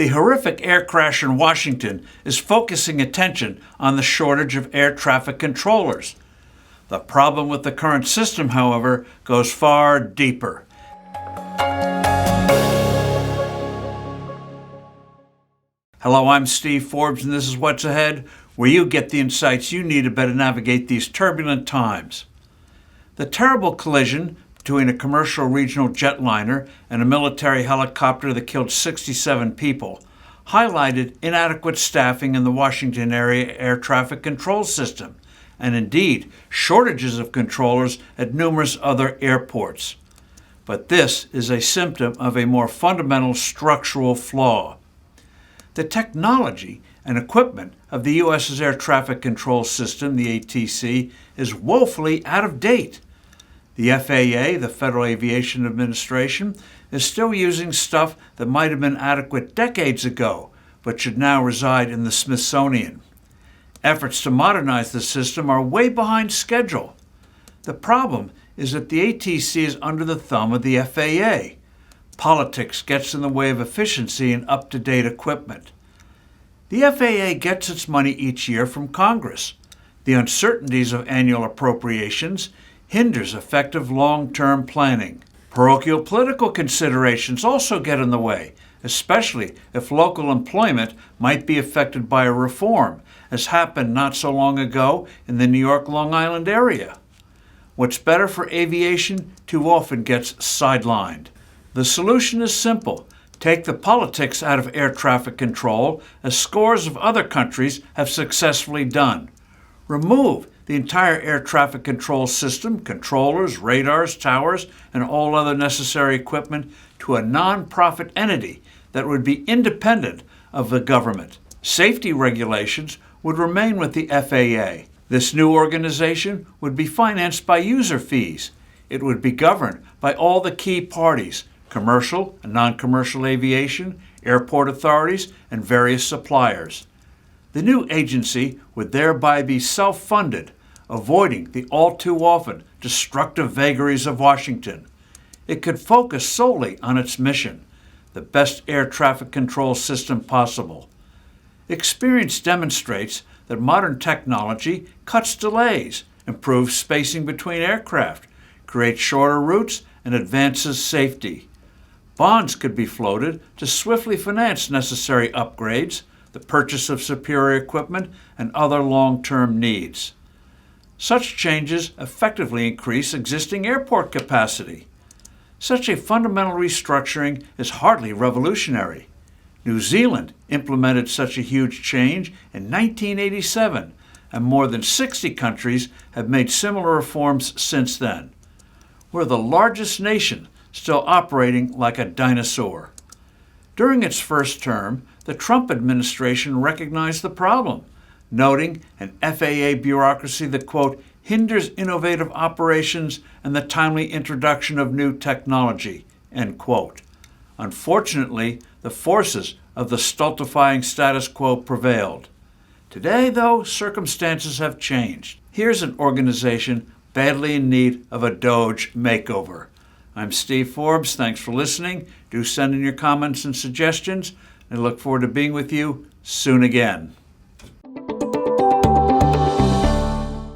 The horrific air crash in Washington is focusing attention on the shortage of air traffic controllers. The problem with the current system, however, goes far deeper. Hello, I'm Steve Forbes, and this is What's Ahead, where you get the insights you need to better navigate these turbulent times. The terrible collision between a commercial regional jetliner and a military helicopter that killed 67 people highlighted inadequate staffing in the Washington area air traffic control system, and indeed shortages of controllers at numerous other airports. But this is a symptom of a more fundamental structural flaw. The technology and equipment of the U.S.'s air traffic control system, the ATC, is woefully out of date. The FAA, the Federal Aviation Administration, is still using stuff that might have been adequate decades ago, but should now reside in the Smithsonian. Efforts to modernize the system are way behind schedule. The problem is that the ATC is under the thumb of the FAA. Politics gets in the way of efficiency and up-to-date equipment. The FAA gets its money each year from Congress. The uncertainties of annual appropriations hinders effective long-term planning. Parochial political considerations also get in the way, especially if local employment might be affected by a reform, as happened not so long ago in the New York Long Island area. What's better for aviation too often gets sidelined. The solution is simple. Take the politics out of air traffic control, as scores of other countries have successfully done. Remove the entire air traffic control system, controllers, radars, towers, and all other necessary equipment to a non-profit entity that would be independent of the government. Safety regulations would remain with the FAA. This new organization would be financed by user fees. It would be governed by all the key parties: commercial and non-commercial aviation, airport authorities, and various suppliers. The new agency would thereby be self-funded, avoiding the all-too-often destructive vagaries of Washington. It could focus solely on its mission, the best air traffic control system possible. Experience demonstrates that modern technology cuts delays, improves spacing between aircraft, creates shorter routes, and advances safety. Bonds could be floated to swiftly finance necessary upgrades, the purchase of superior equipment, and other long-term needs. Such changes effectively increase existing airport capacity. Such a fundamental restructuring is hardly revolutionary. New Zealand implemented such a huge change in 1987, and more than 60 countries have made similar reforms since then. We're the largest nation still operating like a dinosaur. During its first term, the Trump administration recognized the problem, noting an FAA bureaucracy that, quote, hinders innovative operations and the timely introduction of new technology, end quote. Unfortunately, the forces of the stultifying status quo prevailed. Today, though, circumstances have changed. Here's an organization badly in need of a DOGE makeover. I'm Steve Forbes. Thanks for listening. Do send in your comments and suggestions. I look forward to being with you soon again.